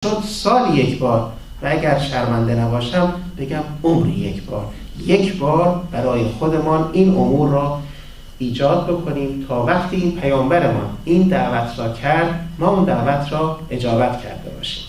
شد سال یک بار و اگر شرمنده نباشم بگم عمری یک بار برای خودمان این امور را ایجاد بکنیم تا وقتی این پیامبرمان این دعوت را کرد ما اون دعوت را اجابت کرده باشیم.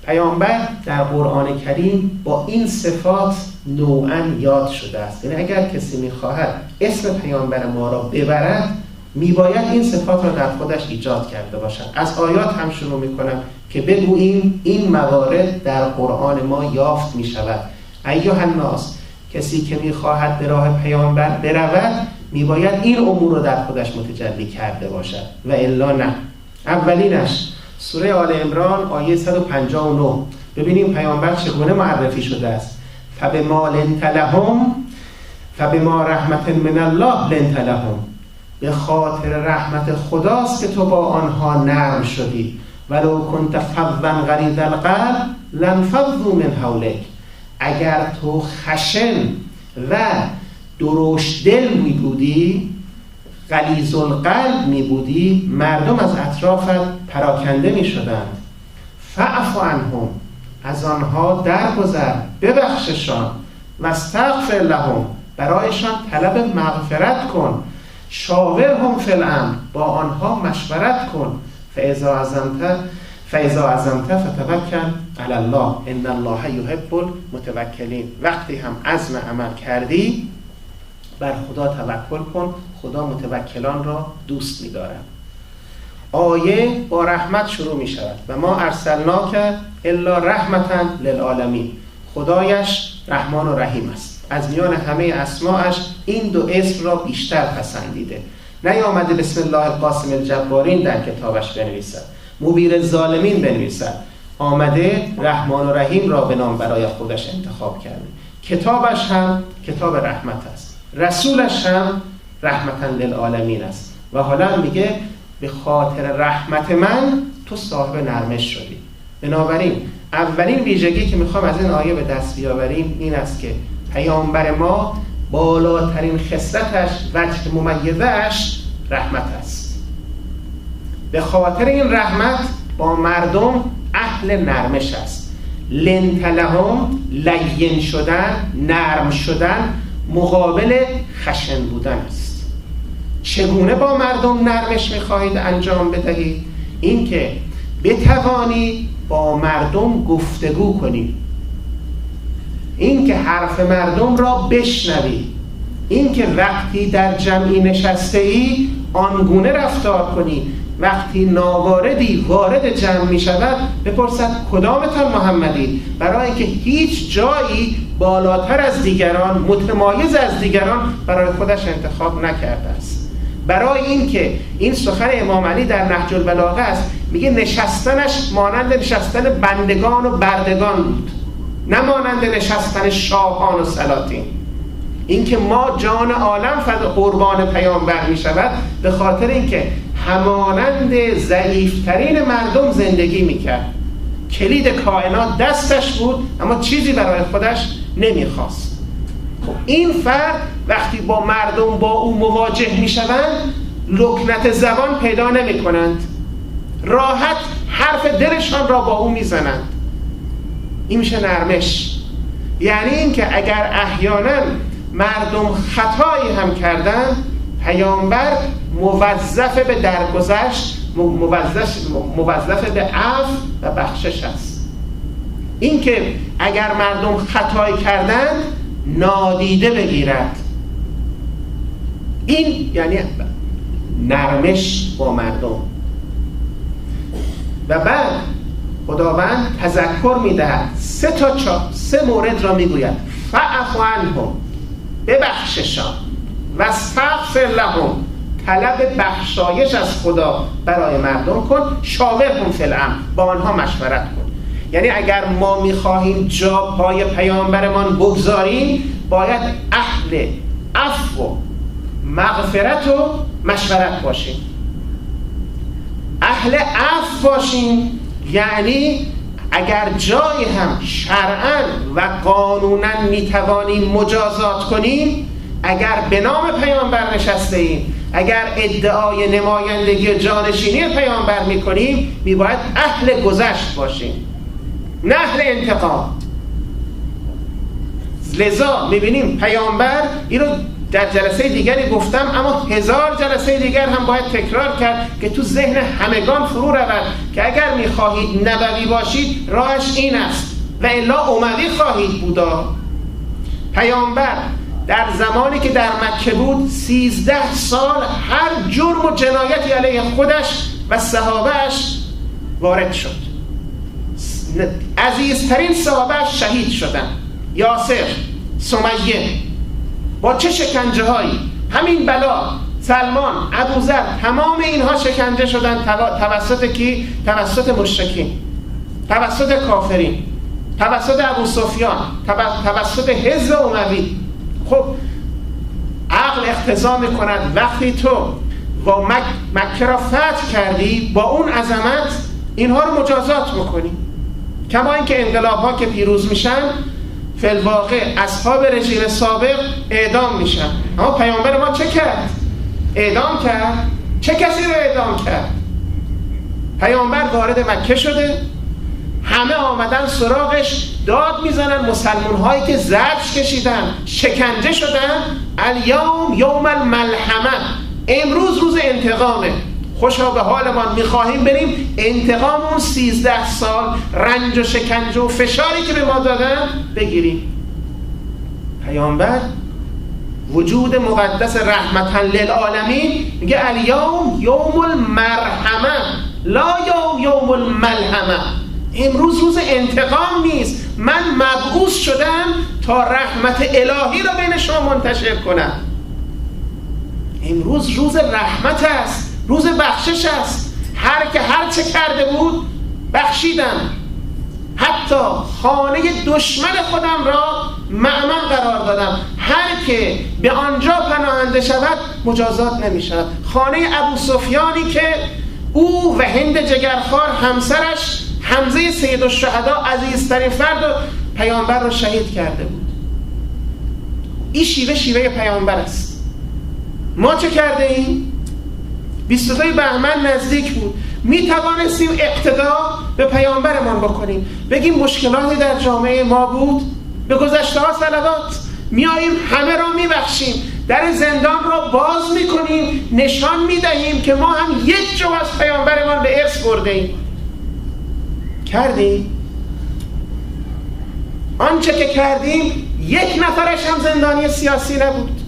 پیامبر در قرآن کریم با این صفات نوعاً یاد شده است. یعنی اگر کسی می‌خواهد اسم پیامبر ما را ببرد میباید این صفات را در خودش ایجاد کرده باشد. از آیات هم شروع میکنم که بگوییم این موارد در قرآن ما یافت میشود. ایها الناس، کسی که میخواهد به راه پیامبر برود میباید این امور را در خودش متجلی کرده باشد و الا نه. اولینش سوره آل عمران آیه 159. ببینیم پیامبر چگونه معرفی شده است. فبما لنت لهم فبما رحمت من الله لنت لهم، به خاطر رحمت خداست که تو با آنها نرم شدی. ولو کنت فظا غلیظ القلب لانفضوا من حولک، اگر تو خشن و درشت دل می بودی، غلیظ القلب می بودی، مردم از اطرافت پراکنده می شدند. فاعف عنهم، از آنها درگذر، ببخششان. و استغفر لهم، برایشان طلب مغفرت کن. شاورهم فی الامر، با آنها مشورت کن. فاذا عزمت فتوکل علی الله ان الله یحب المتوکلین، وقتی هم عزم عمل کردی بر خدا توکل کن، خدا متوکلان را دوست می‌دارد. آیه با رحمت شروع می شود. و ما ارسلناک الا رحمتا للعالمین، خدایش رحمان و رحیم است. از میان همه اسماءش این دو اسم را بیشتر پسندیده. نیامده بسم الله القاسم الجبارین در کتابش بنویسد، مبیر الظالمین بنویسد، آمده رحمان و رحیم را به نام برای خودش انتخاب کرده. کتابش هم کتاب رحمت است، رسولش هم رحمتا للعالمین است. و حالا میگه به خاطر رحمت من تو صاحب نرمش شدی. بنابراین اولین ویژگی که میخوام از این آیه به دست بیاوریم این است که پیامبر ما بالاترین خصلتش، وجه ممیزش رحمت است. به خاطر این رحمت با مردم اهل نرمش است. لنت لهم، لین شدن، نرم شدن، مقابل خشن بودن است. چگونه با مردم نرمش میخواهید انجام بدهید؟ این که بتوانی با مردم گفتگو کنی، این که حرف مردم را بشنوی، این که وقتی در جمعی نشسته ای آنگونه رفتار کنی، وقتی ناواردی وارد جمع می شود بپرسد کدامتان محمدی، برای اینکه هیچ جایی بالاتر از دیگران، متمایز از دیگران برای خودش انتخاب نکرده است. برای اینکه این سخن امام علی در نهج البلاغه است، میگه نشستنش مانند نشستن بندگان و بردگان بود، نه مانند نشستن شاهان و سلاطین. اینکه ما جان عالم قربان پیامبر می شود به خاطر اینکه همانند ضعیفترین مردم زندگی می کرد. کلید کائنات دستش بود اما چیزی برای خودش نمی خواست. خب این فرد وقتی با مردم با او مواجه می شوند لکنت زبان پیدا نمی کنند، راحت حرف دلشان را با او می زنند. این میشه نرمش. یعنی اینکه اگر احیانا مردم خطایی هم کردن، پیامبر موظف به درگذشت، موظف به عفو و بخشش است. اینکه اگر مردم خطایی کردن نادیده بگیرد، این یعنی نرمش با مردم. و بعد خداوند تذکر میدهد، سه مورد را میگوید. فاعف عنهم، ببخششان. و استغفر لهم، طلب بخشایش از خدا برای مردم کن. شاورهم فی الامر، با آنها مشورت کن. یعنی اگر ما میخواهیم جا پای پیامبرمان بگذاریم باید اهل عفو و مغفرت و مشورت باشیم. اهل عفو باشیم یعنی اگر جایی هم شرعاً و قانوناً میتوانیم مجازات کنیم، اگر به نام پیامبر نشسته ایم اگر ادعای نمایندگی و جانشینی پیامبر میکنیم میباید اهل گذشت باشیم، نه اهل انتقام. لذا میبینیم پیامبر اینو در جلسه دیگری گفتم، اما 1000 جلسه دیگر هم باید تکرار کرد که تو ذهن همگان فرو رود که اگر میخواهید نبوی باشید راهش این است و الا اموی خواهید بودا. پیامبر در زمانی که در مکه بود 13 سال هر جرم و جنایتی علیه خودش و صحابهش وارد شد. عزیزترین صحابهش شهید شدن، یاسر، سمیه، با چه شکنجه هایی، همین بلا، سلمان، ابوذر، تمام اینها شکنجه شدن توسط کی؟ توسط مشرکین، توسط کافرین، توسط ابو سفیان، توسط حزب اموی. خب عقل اقتضا میکند وقتی تو با مکه را فتح کردی با اون عظمت اینها رو مجازات میکنی، کما اینکه انقلاب ها که پیروز میشن فی الواقع اصحاب رژیم سابق اعدام میشن. اما پیامبر ما چه کرد؟ اعدام کرد. چه کسی رو اعدام کرد؟ پیامبر وارد مکه شده، همه آمدن سراغش داد میزنن، مسلمان هایی که زجر کشیدن، شکنجه شدن. الیوم یوم الملحمه، امروز روز انتقامه، خوشا به حالمان، میخواهیم بریم انتقام اون 13 سال رنج و شکنجه و فشاری که به ما دادن بگیریم. پیامبر وجود مقدس رحمتا للعالمین میگه الیوم یوم المرحمه لا یوم الملحمه، امروز روز انتقام نیست، من مبعوث شدم تا رحمت الهی را بین شما منتشر کنم. امروز روز رحمت است، روز بخشش است. هر چه کرده بود بخشیدم، حتی خانه دشمن خودم را مأمن قرار دادم، هر که به آنجا پناهنده شود مجازات نمی شود. خانه ابو سفیانی که او و هند جگرخوار همسرش حمزه سید الشهدا عزیزترین فرد و پیامبر را شهید کرده بود. این شیوه پیامبر است. ما چه کرده ایم؟ 22 بهمن نزدیک بود، می توانستیم اقتدا به پیامبرمان بکنیم، بگیم مشکلاتی در جامعه ما بود، به گذشته ها صلوات، میاییم همه را میبخشیم، در زندان را باز میکنیم، نشان میدهیم که ما هم یک جو از پیامبرمان به ارث برده ایم. کردیم؟ آنچه که کردیم یک نفرش هم زندانی سیاسی نبود.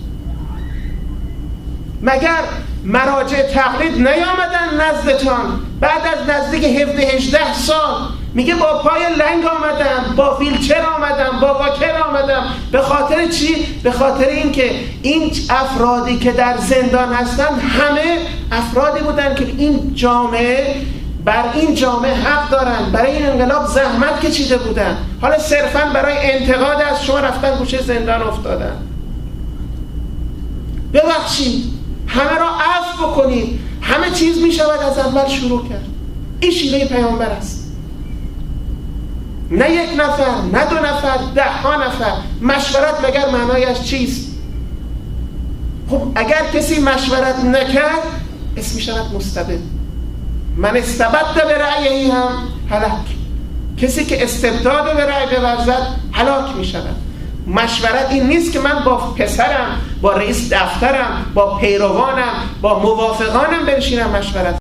مگر مراجع تقلید نیامدن نزدتان بعد از نزدیک 17-18 سال؟ میگه با پای لنگ آمدم، با ویلچر آمدم، با واکر آمدم. به خاطر چی؟ به خاطر اینکه این افرادی که در زندان هستن همه افرادی بودن که این جامعه بر این جامعه حق دارن، برای این انقلاب زحمت کشیده بودن، حالا صرفاً برای انتقاد از شما رفتن گوشه زندان افتادن. ببخشید، همه را عفو بکنید، همه چیز می شود از اول شروع کرد. این شیوه پیامبر است. نه یک نفر، نه 2 نفر، 10 نفر. مشورت مگر معنایش چیست؟ خب اگر کسی مشورت نکرد اسم می شود مستبد. من استبد به رأیه هم هلاک. کسی که استبداد به رأی بورزد هلاک می شود. مشورت این نیست که من با پسرم، با رئیس دفترم، با پیروانم، با موافقانم بنشینم مشورت